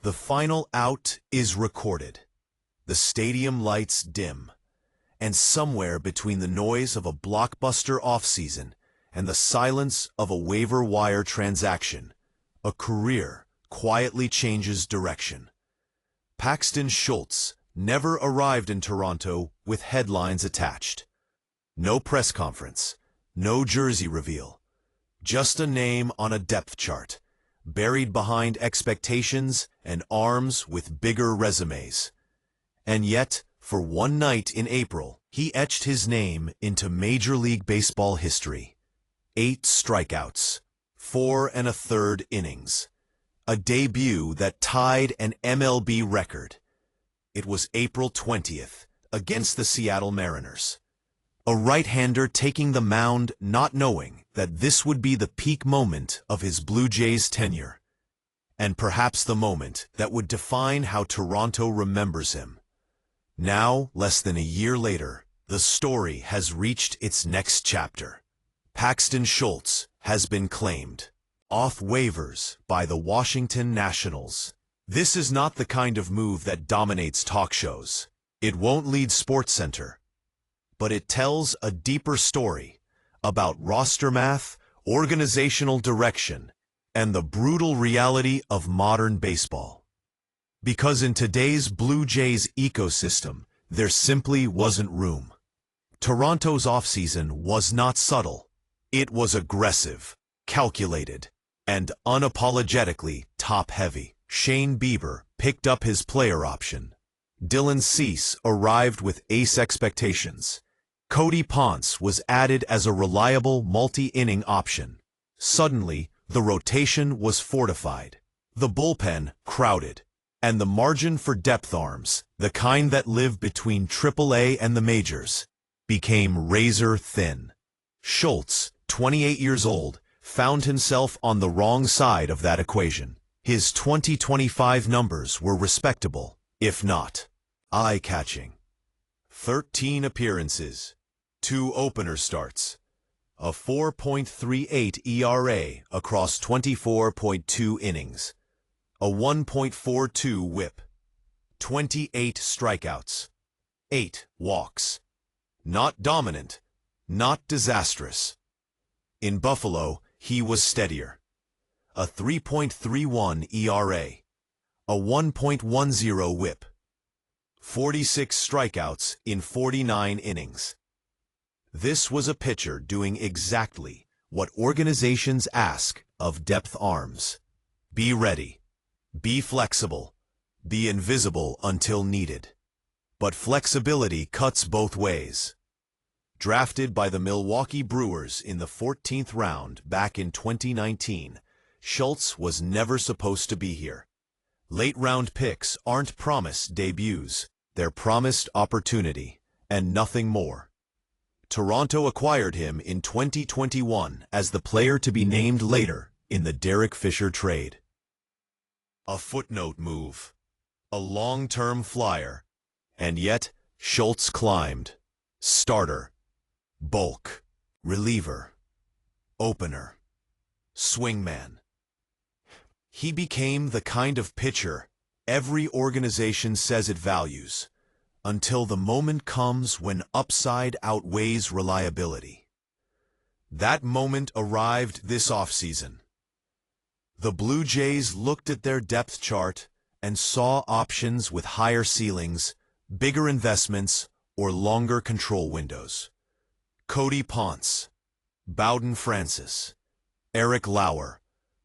The final out is recorded. The stadium lights dim, and somewhere between the noise of a blockbuster offseason and the silence of a waiver wire transaction, a career quietly changes direction. Paxton Schultz never arrived in Toronto with headlines attached. No press conference, no jersey reveal, just a name on a depth chart, buried behind expectations and arms with bigger resumes. And yet, for one night in April, he etched his name into Major League Baseball history. 8 strikeouts, 4 1/3 innings. A debut that tied an MLB record. It was April 20th, against the Seattle Mariners. A right-hander taking the mound not knowing that this would be the peak moment of his Blue Jays tenure, and perhaps the moment that would define how Toronto remembers him. Now, less than a year later, the story has reached its next chapter. Paxton Schultz has been claimed off waivers by the Washington Nationals. This is not the kind of move that dominates talk shows. It won't lead SportsCenter. But it tells a deeper story about roster math, organizational direction, and the brutal reality of modern baseball. Because in today's Blue Jays ecosystem, there simply wasn't room. Toronto's offseason was not subtle. It was aggressive, calculated, and unapologetically top-heavy. Shane Bieber picked up his player option. Dylan Cease arrived with ace expectations. Cody Ponce was added as a reliable multi-inning option. Suddenly, the rotation was fortified, the bullpen crowded, and the margin for depth arms, the kind that live between AAA and the majors, became razor-thin. Schultz, 28 years old, found himself on the wrong side of that equation. His 2025 numbers were respectable, if not eye-catching. 13 appearances, 2 opener starts, a 4.38 ERA across 24.2 innings, a 1.42 whip, 28 strikeouts, 8 walks. Not dominant, not disastrous. In Buffalo, he was steadier. A 3.31 ERA, a 1.10 whip, 46 strikeouts in 49 innings. This was a pitcher doing exactly what organizations ask of depth arms. Be ready, be flexible, be invisible until needed. But flexibility cuts both ways. Drafted by the Milwaukee Brewers in the 14th round back in 2019, Schultz was never supposed to be here. Late-round picks aren't promised debuts, they're promised opportunity, and nothing more. Toronto acquired him in 2021 as the player to be named later in the Derek Fisher trade. A footnote move, a long-term flyer, and yet Schultz climbed. Starter, bulk, reliever, opener, swingman. He became the kind of pitcher every organization says it values, until the moment comes when upside outweighs reliability. That moment arrived this offseason. The Blue Jays looked at their depth chart and saw options with higher ceilings, bigger investments, or longer control windows. Cody Ponce, Bowden Francis, Eric Lauer,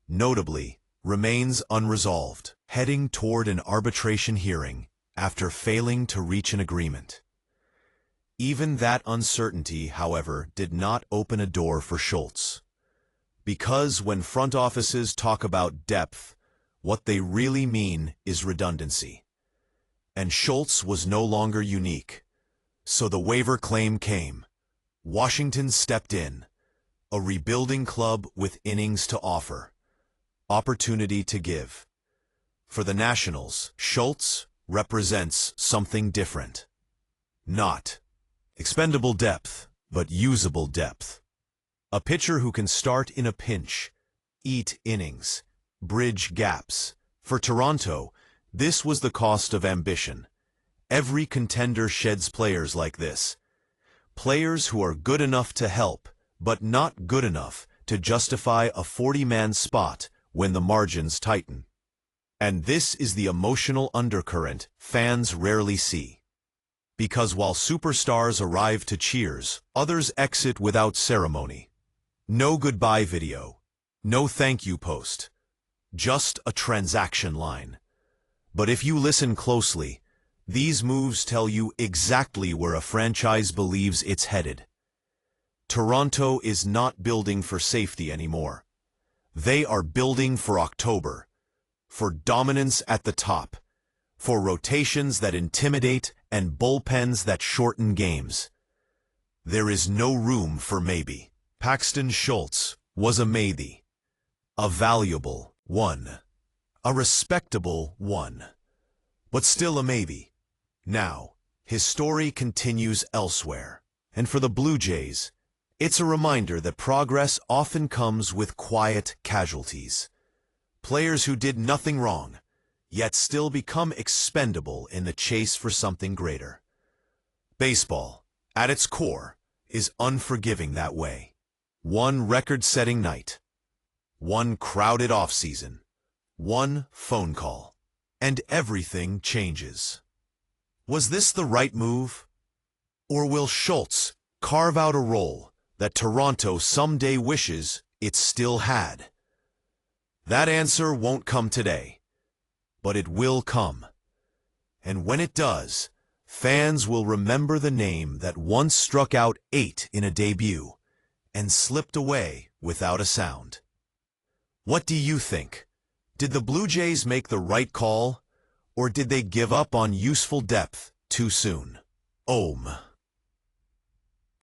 notably, remains unresolved, heading toward an arbitration hearing after failing to reach an agreement. Even that uncertainty, however, did not open a door for Schultz. Because when front offices talk about depth, what they really mean is redundancy. And Schultz was no longer unique. So the waiver claim came. Washington stepped in, a rebuilding club with innings to offer, opportunity to give. For the Nationals, Schultz represents something different. Not expendable depth, but usable depth. A pitcher who can start in a pinch, eat innings, bridge gaps. For Toronto, This was the cost of ambition. Every contender sheds players like this. Players who are good enough to help, but not good enough to justify a 40-man spot when the margins tighten. And this is the emotional undercurrent fans rarely see. Because while superstars arrive to cheers, others exit without ceremony. No goodbye video. No thank you post. Just a transaction line. But if you listen closely, these moves tell you exactly where a franchise believes it's headed. Toronto is not building for safety anymore. They are building for October, for dominance at the top, for rotations that intimidate and bullpens that shorten games. There is no room for maybe. Paxton Schultz was a maybe. A valuable one. A respectable one. But still a maybe. Now, his story continues elsewhere. And for the Blue Jays, it's a reminder that progress often comes with quiet casualties. Players who did nothing wrong, yet still become expendable in the chase for something greater. Baseball, at its core, is unforgiving that way. One record-setting night, one crowded offseason, one phone call, and everything changes. Was this the right move? Or will Schultz carve out a role that Toronto someday wishes it still had? That answer won't come today, but it will come. And when it does, fans will remember the name that once struck out 8 in a debut and slipped away without a sound. What do you think? Did the Blue Jays make the right call, or did they give up on useful depth too soon? Ohm.